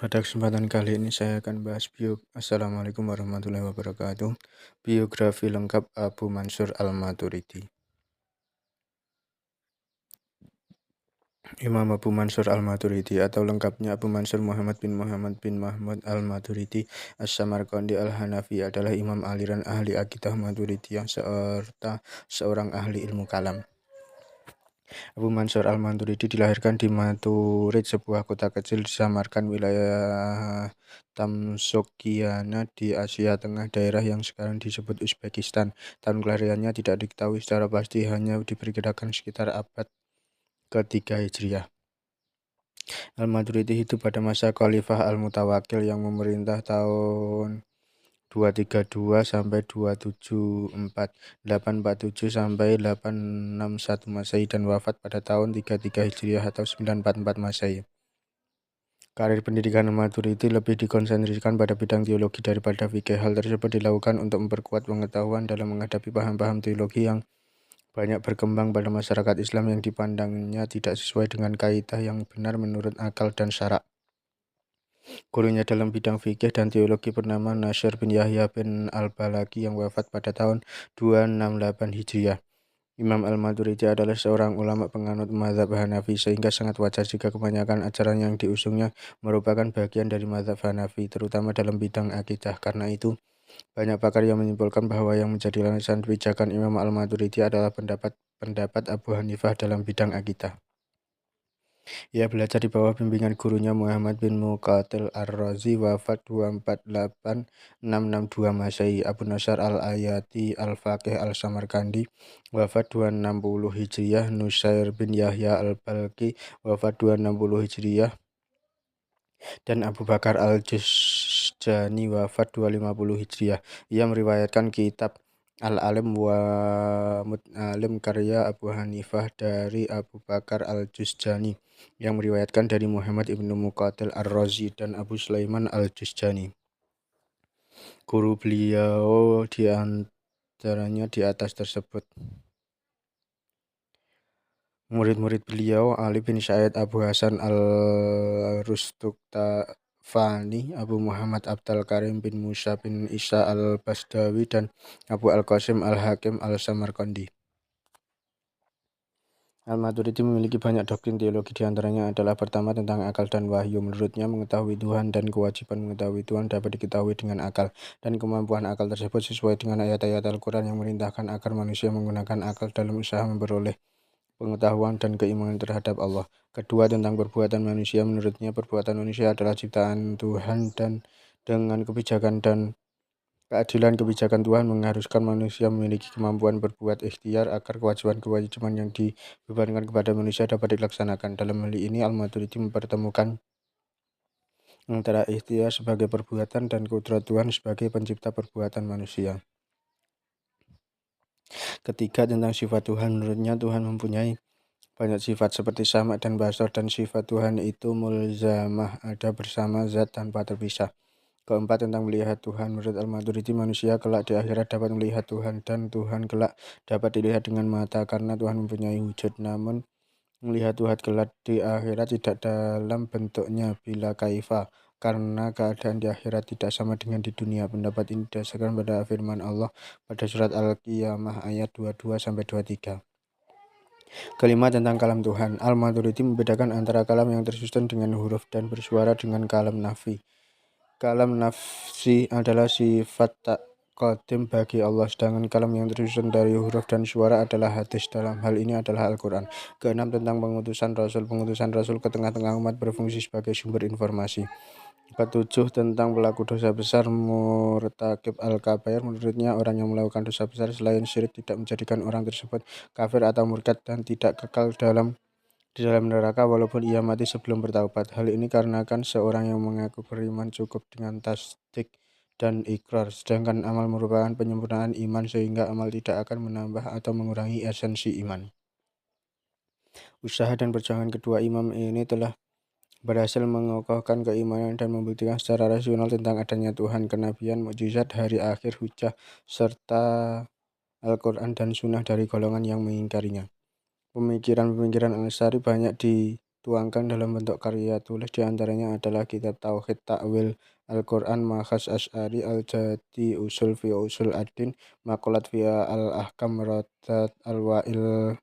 Pada kesempatan kali ini saya akan bahas Assalamualaikum warahmatullahi wabarakatuh. Biografi lengkap Abu Mansur Al-Maturidi. Imam Abu Mansur Al-Maturidi atau lengkapnya Abu Mansur Muhammad bin Mahmud Al-Maturidi As-Samarqandi Al-Hanafi adalah imam aliran ahli akidah Maturidiyah serta seorang ahli ilmu kalam. Abu Mansur Al-Maturidi dilahirkan di Maturid, sebuah kota kecil di Samarkand, wilayah Tamsokiana di Asia Tengah, daerah yang sekarang disebut Uzbekistan. Tahun kelahirannya tidak diketahui secara pasti, hanya diperkirakan sekitar abad ke-3 Hijriah. Al-Maturidi hidup pada masa Khalifah Al-Mutawakkil yang memerintah tahun 232 sampai 274, 847 sampai 861 Masehi dan wafat pada tahun 33 Hijriah atau 944 Masehi. Karir pendidikan Al-Maturidi lebih dikonsentrasikan pada bidang teologi daripada fikih. Hal tersebut dilakukan untuk memperkuat pengetahuan dalam menghadapi paham-paham teologi yang banyak berkembang pada masyarakat Islam yang dipandangnya tidak sesuai dengan kaidah yang benar menurut akal dan syarak. Gurunya dalam bidang fikih dan teologi bernama Nasir bin Yahya bin Al-Balaki yang wafat pada tahun 268 Hijriah. Imam Al-Maturidi adalah seorang ulama penganut mazhab Hanafi, sehingga sangat wajar jika kebanyakan ajaran yang diusungnya merupakan bagian dari mazhab Hanafi, terutama dalam bidang akidah. Karena itu, banyak pakar yang menyimpulkan bahwa yang menjadi landasan kebijakan Imam Al-Maturidi adalah pendapat Abu Hanifah dalam bidang akidah. Ia belajar di bawah bimbingan gurunya Muhammad bin Muqatil Ar-Razi, wafat 248-662 Masehi. Abu Nasr Al-Ayati Al-Faqih Al-Samarkandi, wafat 260 Hijriah. Nusair bin Yahya Al-Balki, wafat 260 Hijriah. Dan Abu Bakar Al-Juzjani, wafat 250 Hijriah. Ia meriwayatkan kitab Al-Alim wa Mut'alim karya Abu Hanifah dari Abu Bakar Al-Juzjani, yang meriwayatkan dari Muhammad ibnu Muqatil Ar-Razi dan Abu Sulaiman Al-Juzjani. Guru beliau di antaranya di atas tersebut. Murid-murid beliau Ali bin Said, Abu Hasan Al-Rustuktafani, Abu Muhammad Abdul Karim bin Musa bin Isa Al-Basdawi, dan Abu Al-Qasim Al-Hakim Al-Samarqandi. Al-Maturidi memiliki banyak doktrin teologi, diantaranya adalah pertama tentang akal dan wahyu. Menurutnya, mengetahui Tuhan dan kewajiban mengetahui Tuhan dapat diketahui dengan akal, dan kemampuan akal tersebut sesuai dengan ayat-ayat Al-Quran yang merintahkan agar manusia menggunakan akal dalam usaha memperoleh pengetahuan dan keimanan terhadap Allah. Kedua, tentang perbuatan manusia. Menurutnya, perbuatan manusia adalah ciptaan Tuhan, dan dengan kebijakan dan keadilan kebijakan Tuhan mengharuskan manusia memiliki kemampuan berbuat ikhtiar agar kewajiban-kewajiban yang dibebankan kepada manusia dapat dilaksanakan. Dalam hal ini, Al-Maturidi mempertemukan antara ikhtiar sebagai perbuatan dan kudrat Tuhan sebagai pencipta perbuatan manusia. Ketiga, tentang sifat Tuhan. Menurutnya, Tuhan mempunyai banyak sifat seperti sama dan basar, dan sifat Tuhan itu mulzamah, ada bersama zat tanpa terpisah. Keempat, tentang melihat Tuhan. Menurut Al-Maturidi, manusia kelak di akhirat dapat melihat Tuhan, dan Tuhan kelak dapat dilihat dengan mata karena Tuhan mempunyai wujud. Namun, melihat Tuhan kelak di akhirat tidak dalam bentuknya bila kaifa, karena keadaan di akhirat tidak sama dengan di dunia. Pendapat ini didasarkan pada firman Allah pada surat Al-Qiyamah ayat 22-23. Kelima, tentang kalam Tuhan. Al-Maturidi membedakan antara kalam yang tersusun dengan huruf dan bersuara dengan kalam nafi. Kalam nafsi adalah sifat tak qadim bagi Allah, sedangkan kalam yang tersusun dari huruf dan suara adalah hadis. Dalam hal ini adalah Al-Quran. Keenam, tentang pengutusan Rasul. Pengutusan Rasul ke tengah-tengah umat berfungsi sebagai sumber informasi. Ketujuh, tentang pelaku dosa besar. Murtakib al-kabair. Menurutnya, orang yang melakukan dosa besar selain syirik tidak menjadikan orang tersebut kafir atau murtad dan tidak kekal di dalam neraka walaupun ia mati sebelum bertaubat. Hal ini karenakan seorang yang mengaku beriman cukup dengan tasdik dan ikrar, sedangkan amal merupakan penyempurnaan iman, sehingga amal tidak akan menambah atau mengurangi esensi iman. Usaha dan perjuangan kedua imam ini telah berhasil mengokohkan keimanan dan membuktikan secara rasional tentang adanya Tuhan, kenabian, mukjizat, hari akhir, hujah, serta Al-Quran dan sunnah dari golongan yang mengingkarinya. Pemikiran-pemikiran Al-Ansari banyak dituangkan dalam bentuk karya tulis, diantaranya adalah Kitab Tauhid, Ta'wil Al-Quran, Mahas Asy'ari, Al-Jadi, Usul fi Usul Ad-Din, Maqalat fi Al-Ahkam, Rodat Al-Wa'il,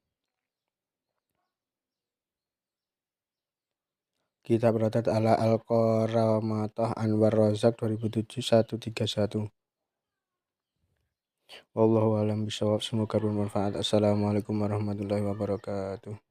Kitab Rodat ala Al-Qaramatoh, Anwar Rozak 2007 131. Wallahu a'lam bishawab. Semoga bermanfaat. Assalamualaikum warahmatullahi wabarakatuh.